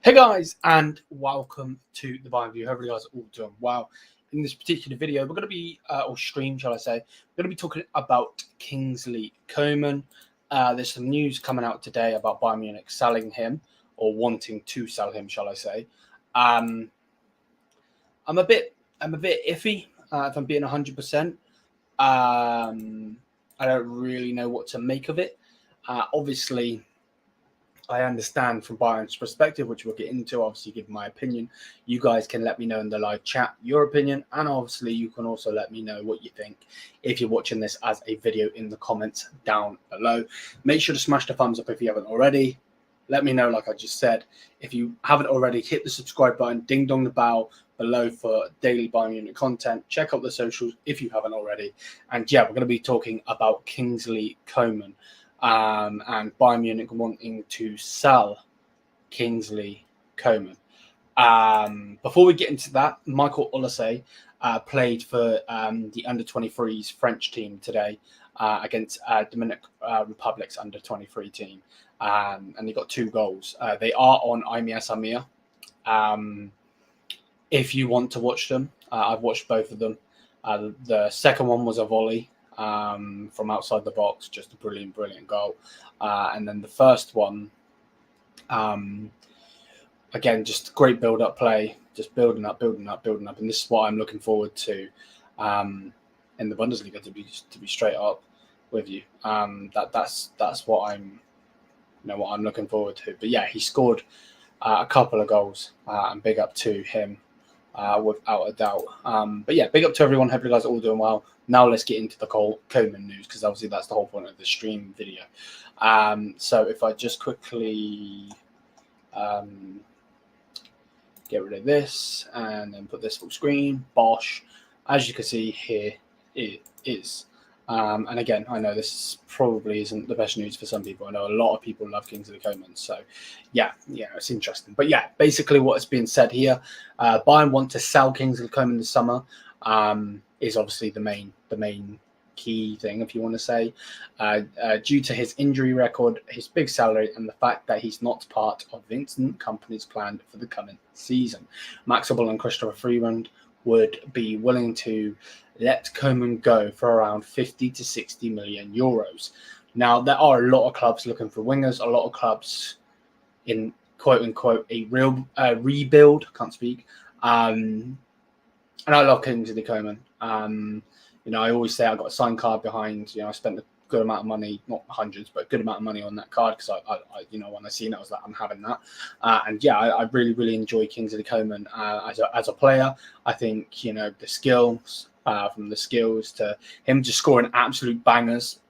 Hey guys, and welcome to the Bayern View. Hope you guys are all doing well. In this particular video, we're going to be, or stream, shall I say, we're going to be talking about Kingsley Coman. There's some news coming out today about Bayern Munich selling him, or wanting to sell him, shall I say. I'm a bit iffy, if I'm being 100%. I don't really know what to make of it. Obviously, I understand from Bayern's perspective, which we'll get into, obviously give my opinion. You guys can let me know in the live chat your opinion, and obviously you can also let me know what you think if you're watching this as a video in the comments down below. Make sure to smash the thumbs up if you haven't already. Let me know, like I just said. If you haven't already, hit the subscribe button, ding dong the bell below for daily Bayern Munich content. Check out the socials if you haven't already. And yeah, we're going to be talking about Kingsley Coman. And Bayern Munich wanting to sell Kingsley Coman. Before we get into that, Michael Olise played for the under-23s French team today against Dominican Republic's under-23 team, and he got 2 goals. They are on IMS Amir. If you want to watch them, I've watched both of them. The second one was a volley from outside the box, just a brilliant goal. And then the first one, again, just great build-up play, just building up. And this is what I'm looking forward to in the Bundesliga, to be straight up with you. That's what I'm, what I'm looking forward to. But yeah, he scored a couple of goals, and big up to him. Without a doubt. But yeah, big up to everyone. Hope you guys are all doing well. Now let's get into the Coman news, because obviously that's the whole point of the stream video. So if I just quickly get rid of this and then put this full screen, bosh. As you can see here, it is. And again, I know this probably isn't the best news for some people. I know a lot of people love Kingsley Coman. So, yeah, it's interesting. But yeah, basically what is being said here, Bayern want to sell Kingsley Coman this summer, is obviously the main key thing, if you want to say, due to his injury record, his big salary, and the fact that he's not part of Vincent Kompany's plan for the coming season. Max Obbel and Christopher Freeland would be willing to let Coman go for around 50 to 60 million euros. Now, there are a lot of clubs looking for wingers, a lot of clubs in quote-unquote a real rebuild, can't speak. And I love Kingsley Coman. I always say I got a signed card behind. I spent a good amount of money, not hundreds, but a good amount of money on that card, because I when I seen it, I was like, I'm having that. And yeah, I really enjoy Kingsley Coman as a player. I think the skills, from the skills to him just scoring absolute bangers,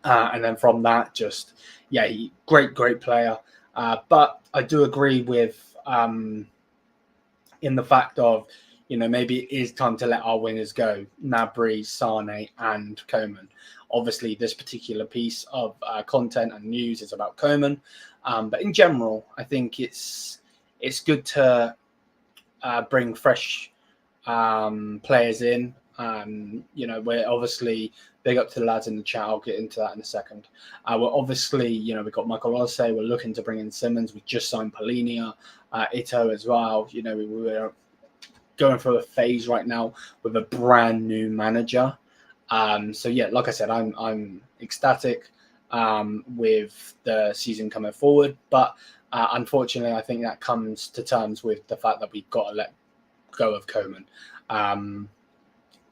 and then from that, just he great player. But I do agree with in the fact of maybe it is time to let our wingers go, Gnabry, Sané, and Coman. Obviously, this particular piece of content and news is about Coman, but in general, I think it's good to bring fresh players in. We're obviously big up to the lads in the chat. I'll get into that in a second. We're obviously, we've got Michael Olise. We're looking to bring in Simmons. We just signed Polinia, Ito as well. We're going through a phase right now with a brand new manager. So yeah, like I said, I'm ecstatic with the season coming forward, but unfortunately, I think that comes to terms with the fact that we've got to let go of Coman.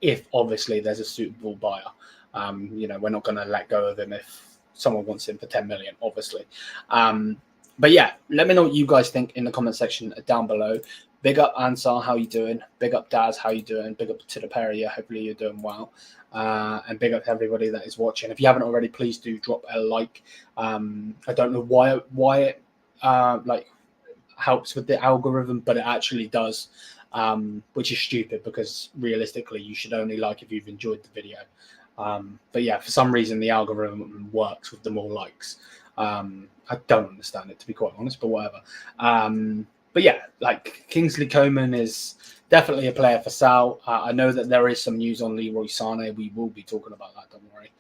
If obviously there's a suitable buyer, we're not going to let go of him if someone wants him for 10 million, obviously. But yeah, let me know what you guys think in the comment section down below. Big up Ansar, how you doing? Big up Daz, how you doing? Big up to the pair of you. Hopefully you're doing well. And big up to everybody that is watching. If you haven't already, please do drop a like. I don't know why it helps with the algorithm, but it actually does, which is stupid, because realistically you should only like if you've enjoyed the video. But yeah, for some reason the algorithm works with the more likes. I don't understand it, to be quite honest, but whatever. But yeah, Kingsley Coman is definitely a player for sale. I know that there is some news on Leroy Sané. We will be talking about that, don't worry.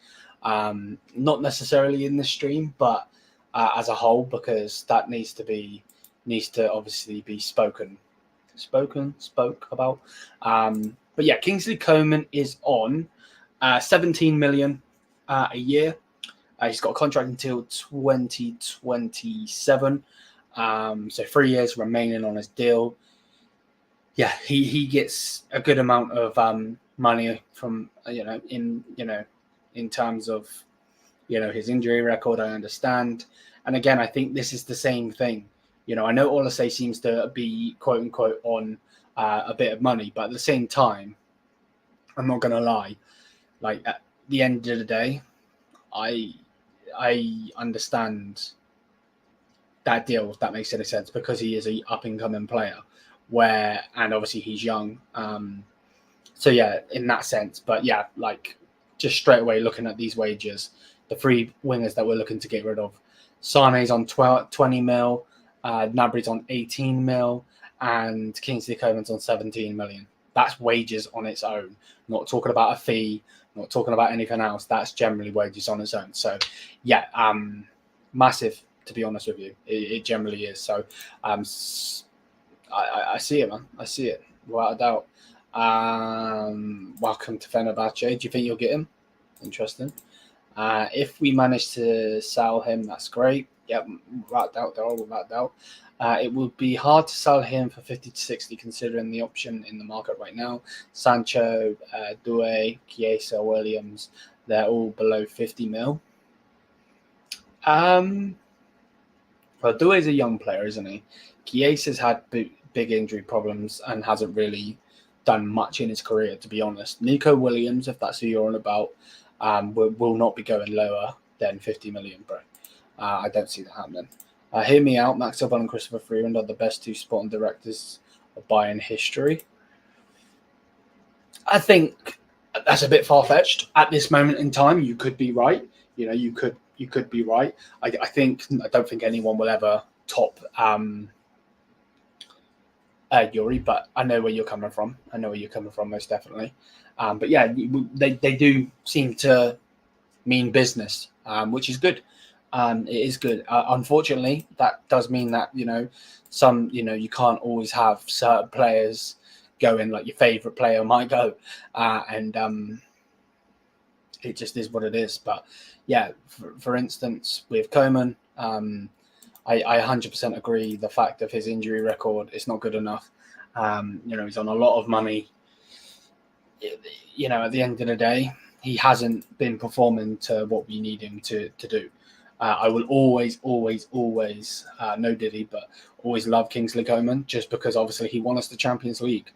Not necessarily in this stream, but as a whole, because that needs to be, needs to obviously be spoke about. But yeah, Kingsley Coman is on 17 million a year. He's got a contract until 2027. So 3 years remaining on his deal. Yeah, he gets a good amount of money from in terms of his injury record. I understand, and again, I think this is the same thing. I know Olise seems to be quote unquote on a bit of money, but at the same time, I'm not gonna lie. Like at the end of the day, I understand that deal, if that makes any sense, because he is a up and coming player. And obviously he's young. So yeah, in that sense. But yeah, like just straight away looking at these wages, the three wingers that we're looking to get rid of. Sané's on 20 mil, Gnabry's on 18 mil, and Kingsley Coman's on 17 million. That's wages on its own. Not talking about a fee, not talking about anything else. That's generally wages on its own. So yeah, massive, to be honest with you. It generally is. So I see it, man. I see it, without a doubt. Welcome to Fenerbahce. Do you think you'll get him? Interesting. If we manage to sell him, that's great. Yep, without doubt. It would be hard to sell him for 50 to 60, considering the option in the market right now. Sancho, Doué, Chiesa, Williams, they're all below 50 mil. Well, Doué's a young player, isn't he? Chiesa's had big injury problems and hasn't really done much in his career, to be honest. Nico Williams, if that's who you're on about, will not be going lower than 50 million, bro. I don't see that happening. Hear me out. Max Alban and Christopher Freeland are the best two sporting directors of Bayern history. I think that's a bit far-fetched at this moment in time. You could be right. You could be right. I don't think anyone will ever top Yuri, but I know where you're coming from. Most definitely. But yeah, they do seem to mean business, which is good. It is good. Unfortunately, that does mean that you can't always have certain players going, like your favorite player might go, and it just is what it is. But yeah, for instance, with Coman, I 100% agree. The fact of his injury record is not good enough. He's on a lot of money. At the end of the day, he hasn't been performing to what we need him to do. I will always, no Diddy, but always love Kingsley Coman, just because obviously he won us the Champions League.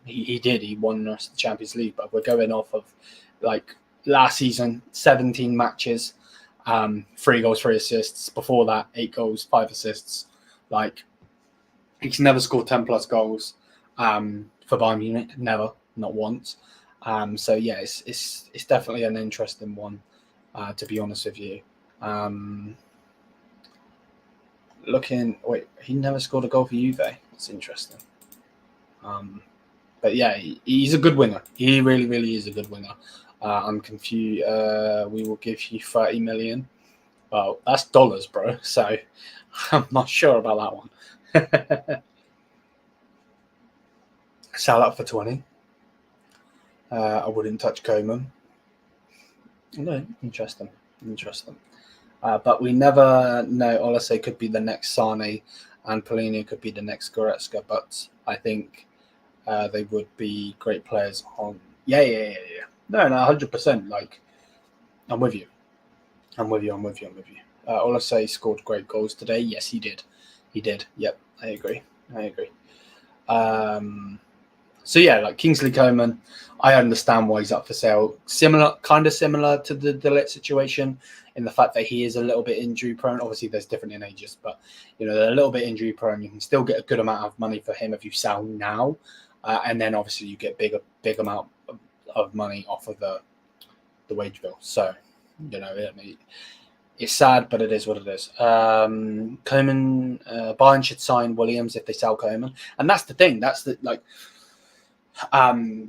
He won us the Champions League, but we're going off of like last season, 17 matches, 3 goals, 3 assists. Before that, 8 goals, 5 assists. Like, he's never scored 10 plus goals for Bayern Munich, never, not once. So yeah, it's definitely an interesting one, to be honest with you. He never scored a goal for Juve. That's interesting. But yeah, he's a good winger. He really, really is a good winger. I'm confused. We will give you 30 million. Well, that's dollars, bro. So I'm not sure about that one. Sell up for 20. I wouldn't touch Coman. No, interesting. But we never know. Olise could be the next Sané, and Polina could be the next Goretzka. But I think they would be great players on. Yeah. No, 100%. Like, I'm with you. Olise scored great goals today. Yes, he did. Yep, I agree. So yeah, like Kingsley Coman, I understand why he's up for sale. Kind of similar to the ligt situation, in the fact that he is a little bit injury prone. Obviously, there's different in ages, but they're a little bit injury prone. You can still get a good amount of money for him if you sell now, and then obviously you get big amount of money off of the wage bill. So it's sad, but it is what it is. Coman, Bayern should sign Williams if they sell Coman, and that's the thing. That's the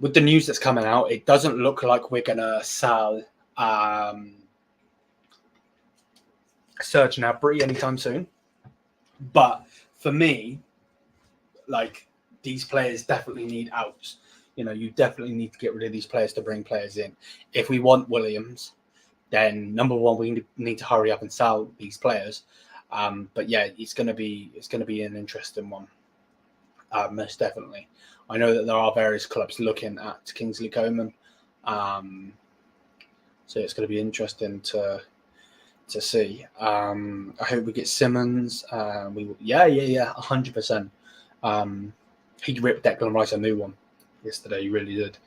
with the news that's coming out, it doesn't look like we're gonna sell Serge Gnabry anytime soon. But for me, like, these players definitely need outs. You definitely need to get rid of these players to bring players in. If we want Williams, then number one, we need to hurry up and sell these players. But yeah, it's going to be an interesting one, most definitely. I know that there are various clubs looking at Kingsley Coman, so it's going to be interesting to see. I hope we get Simmons. 100%. He ripped Declan Rice a new one yesterday. He really did.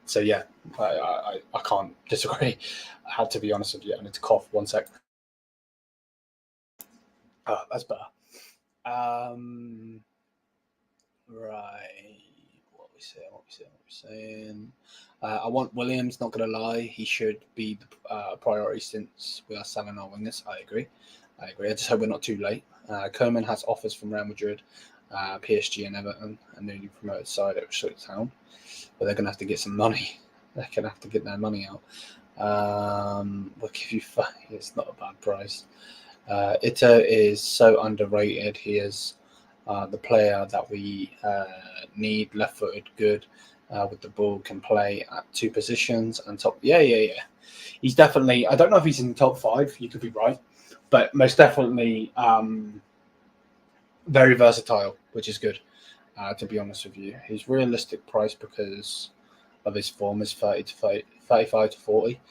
So yeah, I can't disagree. I had to be honest with you. I need to cough 1 sec. Oh, that's better. Right. What we saying? I want Williams. Not gonna lie, he should be the priority since we are selling our wingers. I agree. I just hope we're not too late. Coman has offers from Real Madrid, PSG, and Everton, and newly promoted side at Town. But they're gonna have to get some money. They're gonna have to get their money out. We'll give you 5. It's not a bad price. Ito is so underrated. He is the player that we need. Left-footed, good with the ball, can play at 2 positions and top. Yeah. He's definitely. I don't know if he's in the top 5. You could be right, but most definitely very versatile, which is good. To be honest with you, his realistic price because of his form is 35 to 40.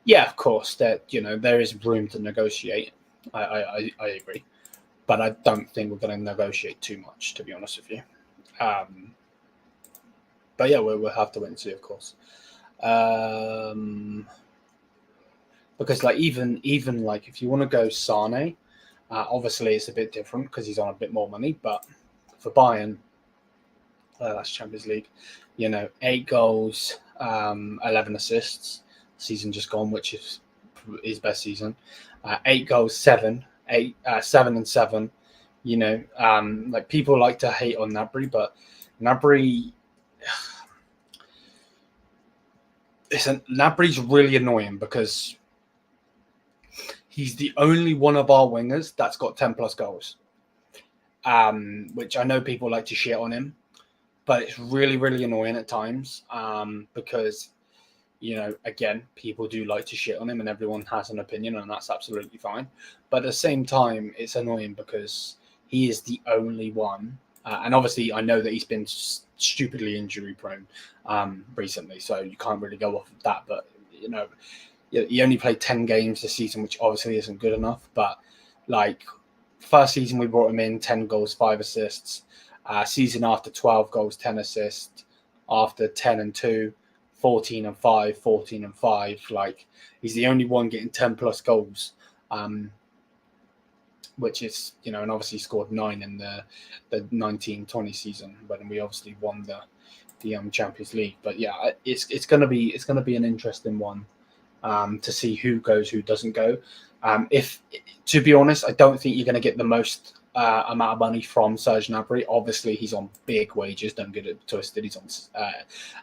Yeah, of course, there is room to negotiate. I agree, but I don't think we're going to negotiate too much, to be honest with you. But yeah, we'll have to wait and see, of course. Because like even like if you want to go Sane, obviously it's a bit different because he's on a bit more money. But for Bayern, that's Champions League. 8 goals, 11 assists. Season just gone, which is his best season. 8 goals, 7 and 7. Like people like to hate on Gnabry, but Gnabry's really annoying because he's the only one of our wingers that's got 10 plus goals. Which I know people like to shit on him, but it's really, really annoying at times. Because again, people do like to shit on him and everyone has an opinion and that's absolutely fine. But at the same time, it's annoying because he is the only one. And obviously, I know that he's been stupidly injury prone recently, so you can't really go off of that. But, he only played 10 games this season, which obviously isn't good enough. But, like, first season we brought him in, 10 goals, 5 assists. Season after, 12 goals, 10 assists. After 10 and 2. 14 and 5, 14 and 5. Like, he's the only one getting 10 plus goals, which is, and obviously scored 9 in the 19-20 season when we obviously won the Champions League. But yeah, it's gonna be an interesting one to see who goes, who doesn't go. If, to be honest, I don't think you're going to get the most amount of money from Serge Gnabry. Obviously, he's on big wages. Don't get it twisted. He's on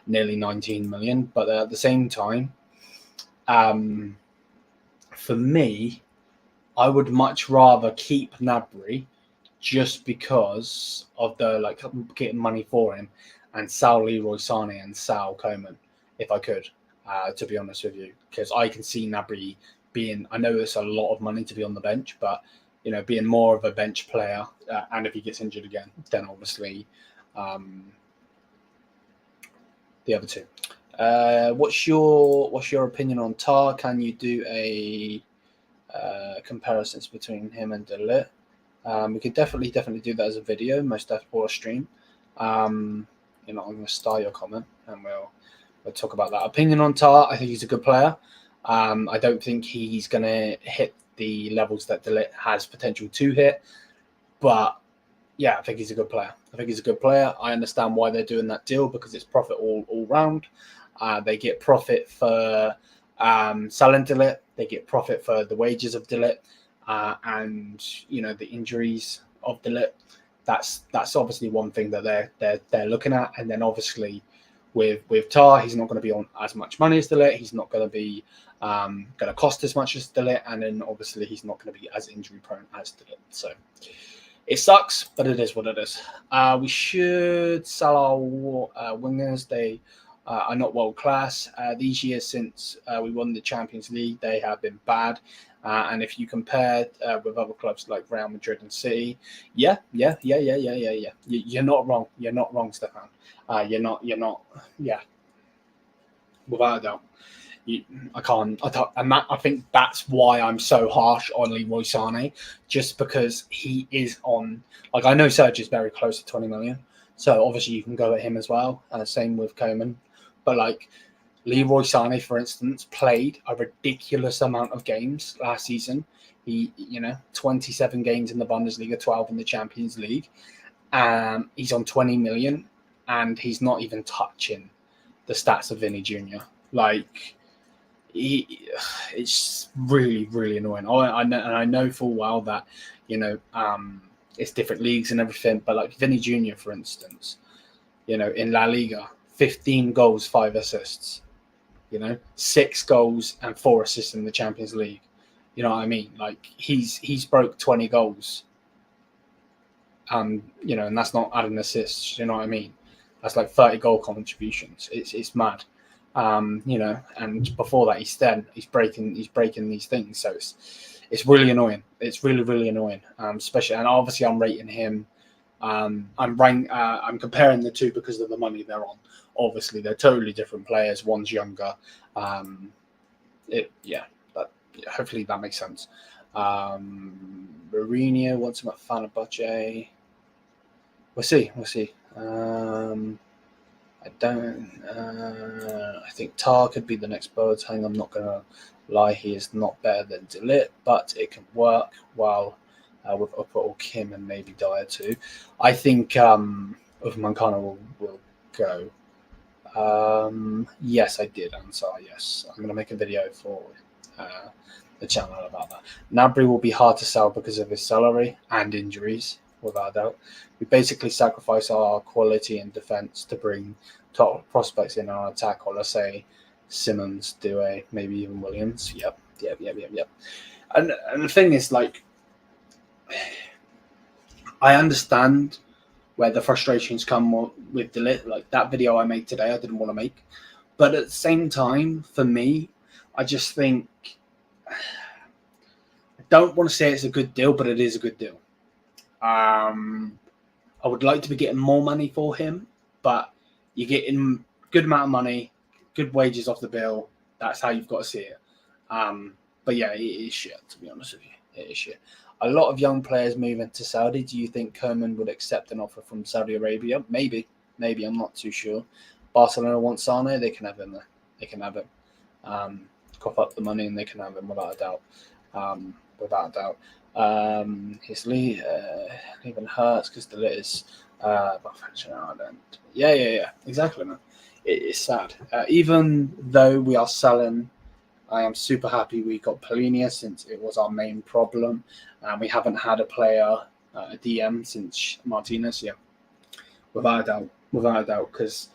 nearly 19 million. But at the same time, for me, I would much rather keep Gnabry just because of the getting money for him and sell Leroy Sané and sell Coman if I could. To be honest with you, because I can see Gnabry being. I know it's a lot of money to be on the bench, but being more of a bench player, and if he gets injured again, then obviously the other two. What's your opinion on Tar? Can you do a comparisons between him and de Ligt? We could definitely do that as a video, most definitely, or a stream. I'm going to start your comment, and we'll talk about that. Opinion on Tar? I think he's a good player. I don't think he's going to hit the levels that de Ligt has potential to hit, but yeah, I think he's a good player. I understand why they're doing that deal because it's profit all round. They get profit for selling de Ligt. They get profit for the wages of de Ligt, and the injuries of de Ligt. That's obviously one thing that they're looking at, and then obviously with Tar, he's not going to be on as much money as de Ligt. He's not going to be going to cost as much as de Ligt, and then obviously he's not going to be as injury prone as de Ligt. So It sucks, but it is what it is. We should sell our wingers. They are not world class. These years since we won the Champions League, they have been bad. And if you compare with other clubs like Real Madrid and City, you're not wrong. You're not wrong, Stefan. You're not. Yeah, without a doubt. I can't, and I think that's why I'm so harsh on Leroy Sané, just because he is on. Like, I know Serge is very close to 20 million, so obviously you can go at him as well. Same with Coman, but like Leroy Sané, for instance, played a ridiculous amount of games last season. He, 27 games in the Bundesliga, 12 in the Champions League. He's on 20 million, and he's not even touching the stats of Vinny Jr. Like. It's really, really annoying. I know full well that it's different leagues and everything, but like Vinny Jr., for instance, in La Liga, 15 goals, 5 assists, 6 goals and 4 assists in the Champions League. You know what I mean? Like he's broke 20 goals, and that's not adding assists. You know what I mean? That's like 30 goal contributions. It's mad. And before that, he's breaking these things. So it's really annoying. It's really, really annoying. Especially, and obviously I'm rating him. I'm comparing the two because of the money they're on. Obviously, they're totally different players. One's younger. Hopefully that makes sense. Mourinho wants him at Fenerbahce. We'll see. I think Tar could be the next Boateng. I'm not going to lie, he is not better than de Ligt, but it can work well with Upper or Kim and maybe Dyer too. I think Mancana will go. Yes, I did answer. Yes, I'm going to make a video for the channel about that. Gnabry will be hard to sell because of his salary and injuries, without a doubt. We basically sacrifice our quality in defence to bring top prospects in our attack, or let's say Simmons, Doué, maybe even Williams. Yep. And the thing is, like, I understand where the frustrations come with de Ligt. Like that video I made today, I didn't want to make. But at the same time, for me, I just think, I don't want to say it's a good deal, but it is a good deal. I would like to be getting more money for him, but you're getting good amount of money, good wages off the bill. That's how you've got to see it. But yeah, it is shit, to be honest with you. It is shit. A lot of young players moving to Saudi. Do you think Coman would accept an offer from Saudi Arabia? Maybe. I'm not too sure. Barcelona wants Sané. They can have him there. They can have him. Cough up the money and they can have him without a doubt. His even hurts because the lit is yeah, exactly, man. It's sad. Even though we are selling, I am super happy we got Polinia since it was our main problem, and we haven't had a player, a DM since Martinez. Yeah, without a doubt, because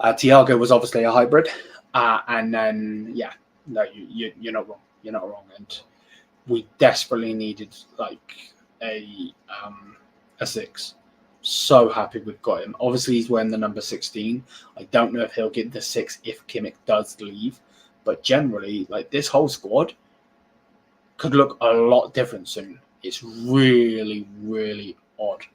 Thiago was obviously a hybrid, and then you're not wrong. You're not wrong, and we desperately needed like a 6. So happy we've got him. Obviously, he's wearing the number 16. I don't know if he'll get the 6 if Kimmich does leave, but generally, like this whole squad could look a lot different soon. It's really, really odd.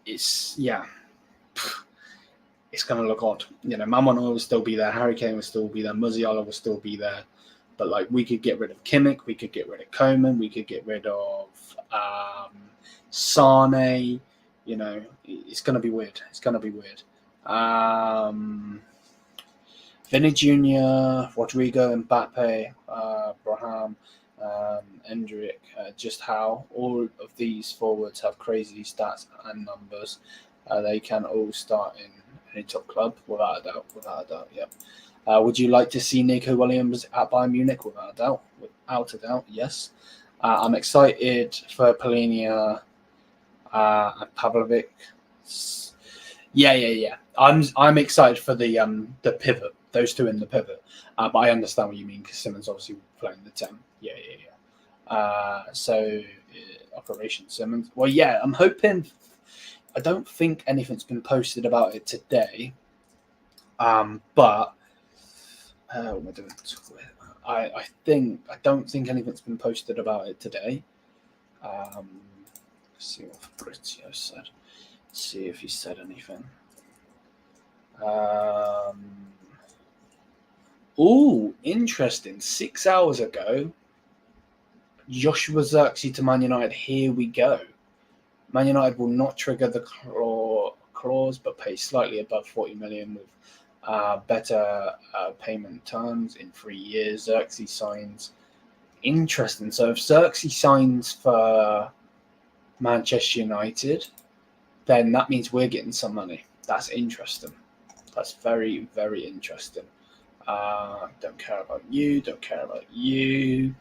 It's going to look odd. Mamono will still be there. Harry Kane will still be there. Musiala will still be there. But like, we could get rid of Kimmich. We could get rid of Coman. We could get rid of Sane. It's going to be weird. Vinny Jr., Rodrigo, Mbappe, Braham, Endrick. Just how all of these forwards have crazy stats and numbers. They can all start in any top club, without a doubt. Yep. Would you like to see Nico Williams at Bayern Munich? Without a doubt, yes. I'm excited for Polinia and Pavlovic. Yeah. I'm excited for the pivot. those two in the pivot. But I understand what you mean because Simmons obviously playing the 10. Yeah. Operation Simmons. Well, yeah, I'm hoping. I don't think anything's been posted about it today. But what am I doing? I don't think anything's been posted about it today. Let's see what Fabrizio said. Let's see if he said anything. Interesting. 6 hours ago, Joshua Zirkzee to Man United. Here we go. Man United will not trigger the clause, but pay slightly above 40 million with better payment terms in 3 years. Zirkzee signs. Interesting. So if Zirkzee signs for Manchester United, then that means we're getting some money. That's interesting. That's very, very interesting. Don't care about you. Don't care about you.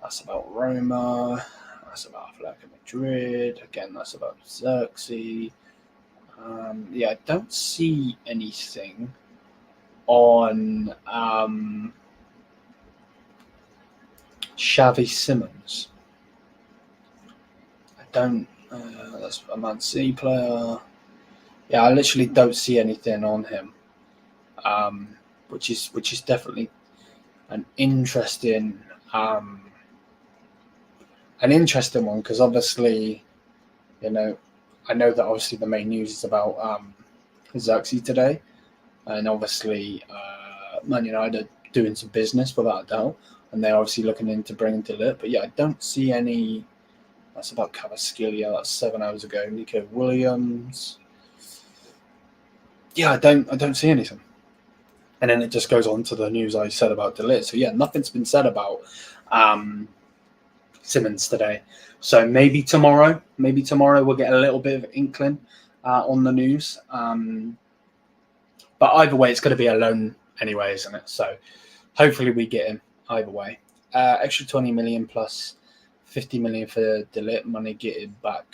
That's about Roma. That's about Atletico Madrid. Again, that's about Zirkzee. I don't see anything on Xavi Simons. I don't. That's a Man City player. Yeah, I literally don't see anything on him, which is definitely an interesting one because obviously, I know that obviously the main news is about Zirkzee today, and obviously Man United are doing some business without a doubt, and they're obviously looking into bringing de Ligt. But yeah, I don't see any. That's about Cavaskillia. That's 7 hours ago. Nico Williams. Yeah, I don't see anything. And then it just goes on to the news I said about de Ligt. So yeah, nothing's been said about Simmons today. So maybe tomorrow we'll get a little bit of inkling on the news. But either way, it's going to be a loan anyway, isn't it? So hopefully we get him either way. Extra 20 million plus 50 million for de Ligt, money getting back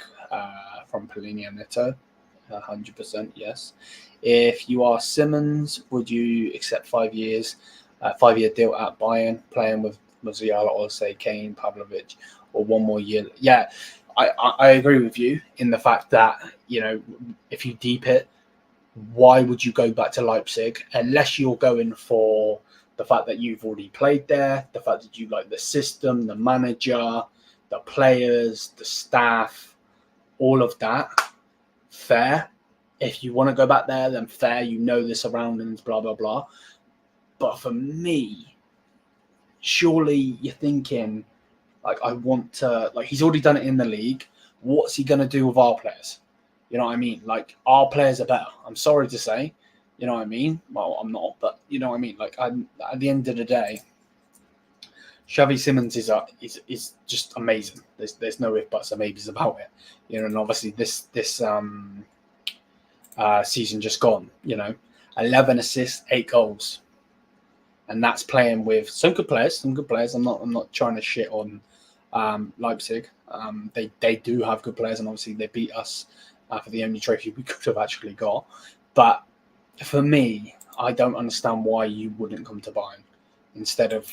from Polini and Neto. 100% yes. If you are Simmons, would you accept 5 years, 5-year deal at Bayern, playing with Musiala or say Kane, Pavlovic, or 1 more year? Yeah, I agree with you in the fact that, if you deep it, why would you go back to Leipzig unless you're going for the fact that you've already played there, the fact that you like the system, the manager, the players, the staff, all of that. Fair. If you want to go back there, then fair. The surroundings, blah, blah, blah. But for me, surely you're thinking, I want to, he's already done it in the league. What's he going to do with our players? You know what I mean? Our players are better. I'm sorry to say. You know what I mean? Well, I'm not, but you know what I mean? At the end of the day, Xavi Simons is just amazing. There's no if buts or maybes about it. And obviously this season just gone, 11 assists, 8 goals. And that's playing with some good players. I'm not trying to shit on Leipzig. They do have good players, and obviously they beat us for the only trophy we could have actually got. But for me, I don't understand why you wouldn't come to Bayern instead of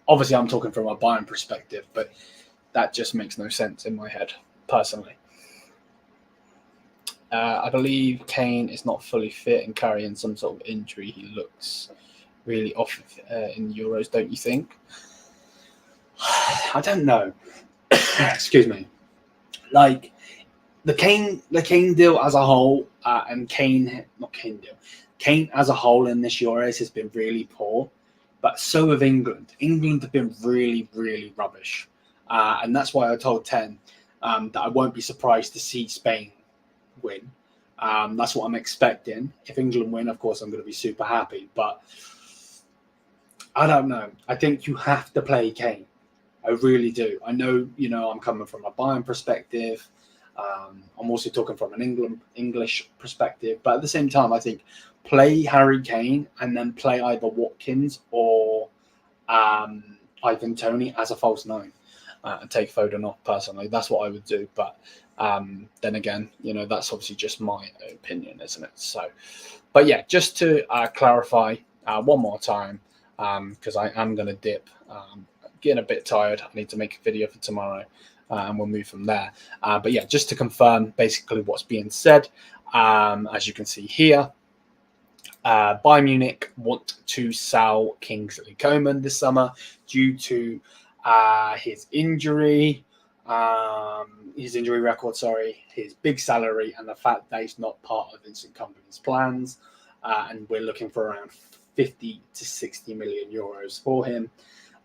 obviously I'm talking from a Bayern perspective, but that just makes no sense in my head personally. I believe Kane is not fully fit and carrying some sort of injury. He looks really off in Euros, don't you think? I don't know. Excuse me. The Kane deal as a whole, and Kane as a whole in this Euros has been really poor. But so have England. England have been really, really rubbish. And that's why I told 10 that I won't be surprised to see Spain win. That's what I'm expecting. If England win, of course, I'm going to be super happy. But I don't know. I think you have to play Kane. I really do. I know, I'm coming from a Bayern perspective. I'm also talking from an English perspective. But at the same time, I think play Harry Kane and then play either Watkins or Ivan Toney as a false 9 and take Foden off personally. That's what I would do. But then again, that's obviously just my opinion, isn't it? So, but yeah, just to clarify, one more time because I am going to dip. Getting a bit tired. I need to make a video for tomorrow, and we'll move from there. But yeah, just to confirm basically what's being said, as you can see here, Bayern Munich want to sell Kingsley Coman this summer due to his injury record, his big salary, and the fact that he's not part of Vincent Kompany's plans. And we're looking for around 50 to 60 million euros for him.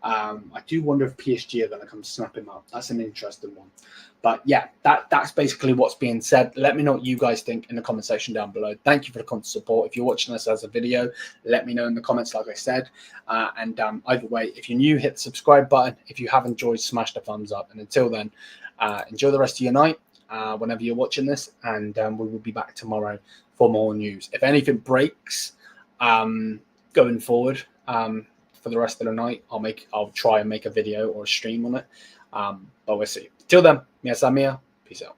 I do wonder if PSG are going to come snap him up. That's an interesting one. But yeah, that's basically what's being said. Let me know what you guys think in the comment section down below. Thank you for the constant support. If you're watching this as a video, let me know in the comments, like I said. And either way, if you're new, hit the subscribe button. If you have enjoyed, smash the thumbs up. And until then, enjoy the rest of your night whenever you're watching this. And we will be back tomorrow for more news. If anything breaks going forward, for the rest of the night, I'll try and make a video or a stream on it, but we'll see. Till then, mia san mia, peace out.